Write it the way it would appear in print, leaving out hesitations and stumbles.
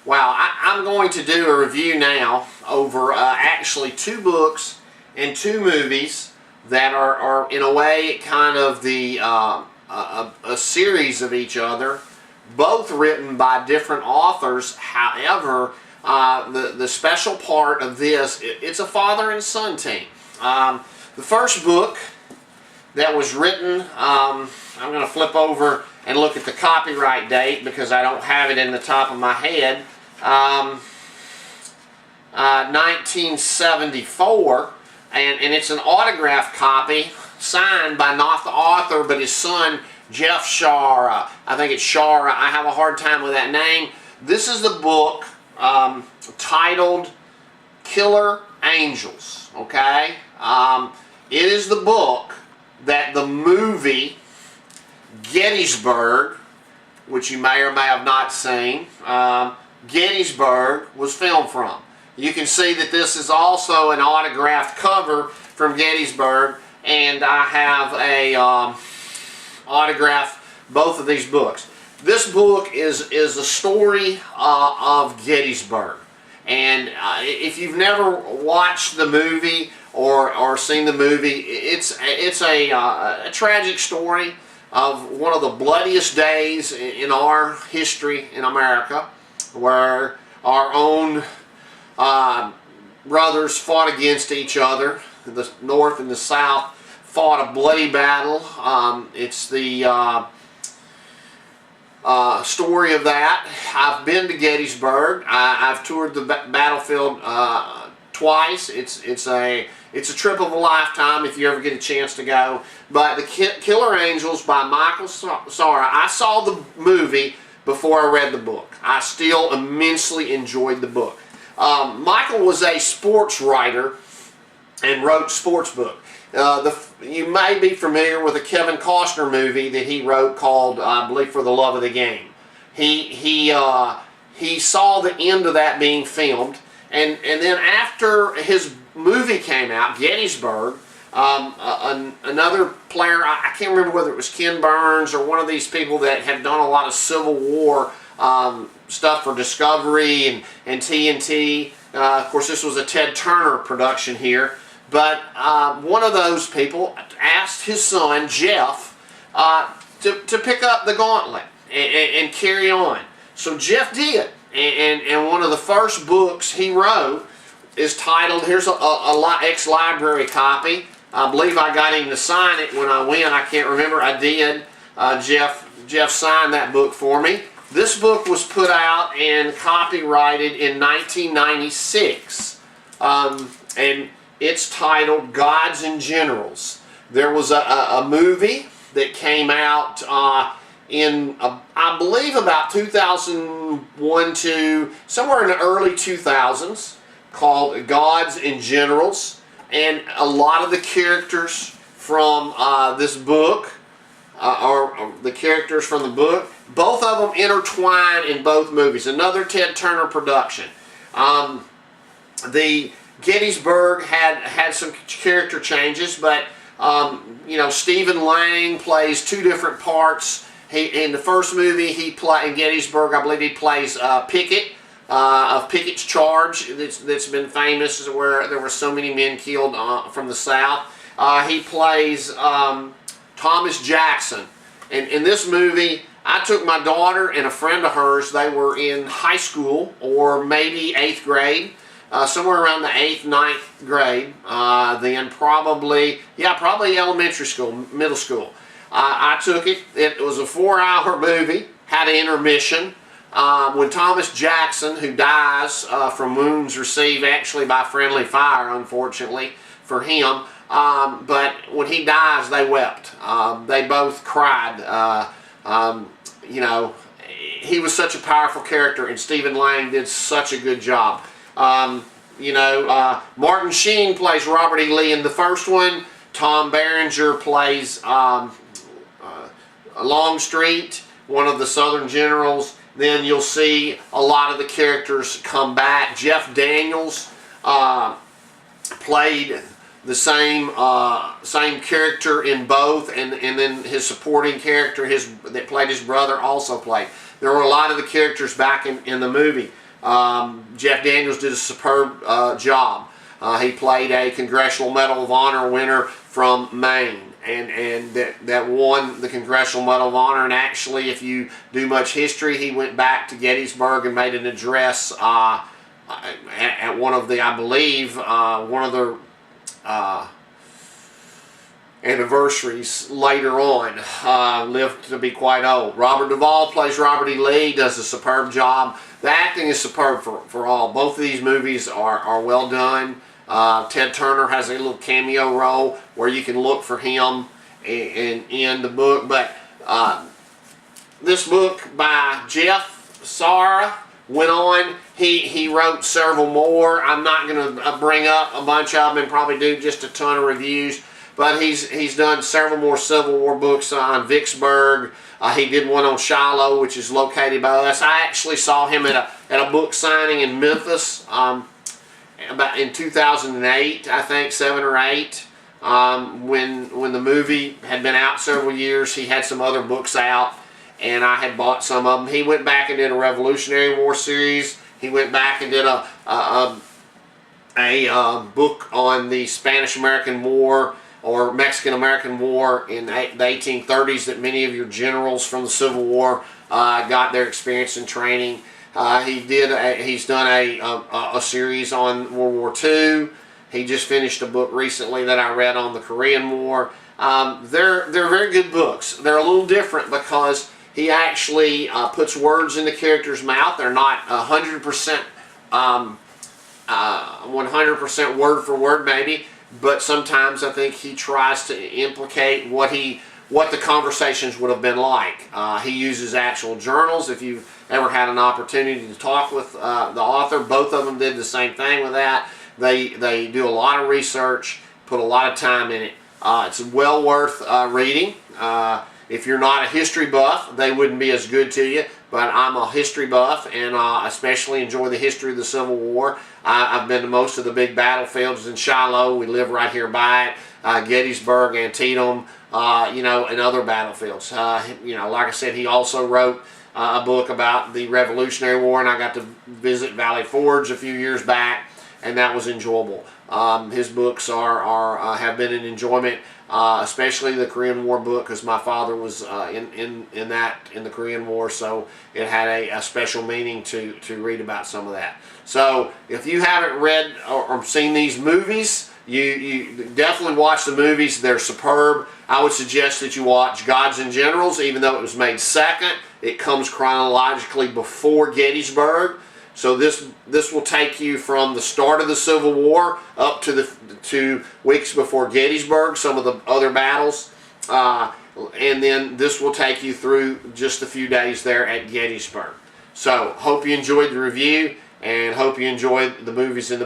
Wow, I'm going to do a review now over actually 2 books and 2 movies that are in a way kind of the a series of each other, both written by different authors. However, the special part of this, it's a father and son team. The first book that was written, I'm going to flip over and look at the copyright date because I don't have it in the top of my head. 1974, and it's an autographed copy signed by not the author but his son Jeff Shaara. I think it's Shaara. I have a hard time with that name. This is the book titled Killer Angels. Okay, it is the book that the movie Gettysburg, which you may or may have not seen, Gettysburg was filmed from. You can see that this is also an autographed cover from Gettysburg, and I have a autographed both of these books. This book is a story of Gettysburg, and if you've never watched the movie or seen the movie, it's a tragic story of one of the bloodiest days in our history in America, where our own brothers fought against each other. The North and the South fought a bloody battle. It's the story of that. I've been to Gettysburg. I've toured the battlefield twice. It's a trip of a lifetime if you ever get a chance to go. But the Killer Angels by Michael Shaara, I saw the movie before I read the book. I still immensely enjoyed the book. Michael was a sports writer and wrote sports book. You may be familiar with a Kevin Costner movie that he wrote called, I believe, For the Love of the Game. He saw the end of that being filmed, and then after his movie came out, Gettysburg, another player, I can't remember whether it was Ken Burns or one of these people that have done a lot of Civil War stuff for Discovery and TNT. Of course, this was a Ted Turner production here. But one of those people asked his son, Jeff, to pick up the gauntlet and carry on. So Jeff did. And one of the first books he wrote is titled, here's a ex-library copy. I believe I got him to sign it when I went. I can't remember. I did. Jeff signed that book for me. This book was put out and copyrighted in 1996. And it's titled Gods Generals. There was a movie that came out in, I believe, about 2001 to somewhere in the early 2000s, called Gods and Generals. And a lot of the characters from this book, or the characters from the book, both of them intertwine in both movies. Another Ted Turner production. The Gettysburg had some character changes, but you know, Stephen Lang plays 2 different parts. In the first movie, in Gettysburg, I believe he plays Pickett of Pickett's Charge. That's been famous, where there were so many men killed from the South. He plays Thomas Jackson. In this movie, I took my daughter and a friend of hers. They were in high school, or maybe 8th grade. Somewhere around the 8th, 9th grade, then probably elementary school, middle school. I took it. It was a 4-hour movie, had an intermission. When Thomas Jackson, who dies from wounds received actually by friendly fire, unfortunately for him, but when he dies, they wept. They both cried. You know, he was such a powerful character, and Stephen Lang did such a good job. You know, Martin Sheen plays Robert E. Lee in the first one. Tom Berenger plays Longstreet, one of the Southern generals. Then you'll see a lot of the characters come back. Jeff Daniels played the same character in both, and then his supporting character, that played his brother, also played. There were a lot of the characters back in the movie. Jeff Daniels did a superb job. He played a Congressional Medal of Honor winner from Maine, and that won the Congressional Medal of Honor. And actually, if you do much history, he went back to Gettysburg and made an address at one of the, I believe, one of the anniversaries later on. Lived to be quite old. Robert Duvall plays Robert E. Lee, does a superb job. The acting is superb for all. Both of these movies are well done. Ted Turner has a little cameo role where you can look for him in the book. But this book by Jeff Shaara went on. He wrote several more. I'm not going to bring up a bunch of them and probably do just a ton of reviews. But he's done several more Civil War books on Vicksburg. He did one on Shiloh, which is located by us. I actually saw him at a book signing in Memphis about in 2008, I think, 7 or 8. When the movie had been out several years, he had some other books out, and I had bought some of them. He went back and did a Revolutionary War series. He went back and did a book on the Spanish-American War or Mexican-American War in the 1830s that many of your generals from the Civil War got their experience and training. He's done a series on World War II. He just finished a book recently that I read on the Korean War. They're very good books. They're a little different because he actually puts words in the character's mouth. They're not 100% 100% word for word maybe, but sometimes I think he tries to implicate what the conversations would have been like. He uses actual journals. If you've ever had an opportunity to talk with the author, both of them did the same thing with that. They do a lot of research, put a lot of time in it. It's well worth reading. If you're not a history buff, they wouldn't be as good to you, but I'm a history buff, and especially enjoy the history of the Civil War. I've been to most of the big battlefields in Shiloh. We live right here by it. Gettysburg, Antietam, and other battlefields. Like I said, he also wrote a book about the Revolutionary War, and I got to visit Valley Forge a few years back, and that was enjoyable. His books have been an enjoyment, especially the Korean War book, because my father was in the Korean War, so it had a special meaning to read about some of that. So if you haven't read or seen these movies, you definitely watch the movies. They're superb. I would suggest that you watch Gods and Generals, even though it was made second. It comes chronologically before Gettysburg. So this will take you from the start of the Civil War up to the 2 weeks before Gettysburg, some of the other battles. And then this will take you through just a few days there at Gettysburg. So hope you enjoyed the review, and hope you enjoyed the movies in the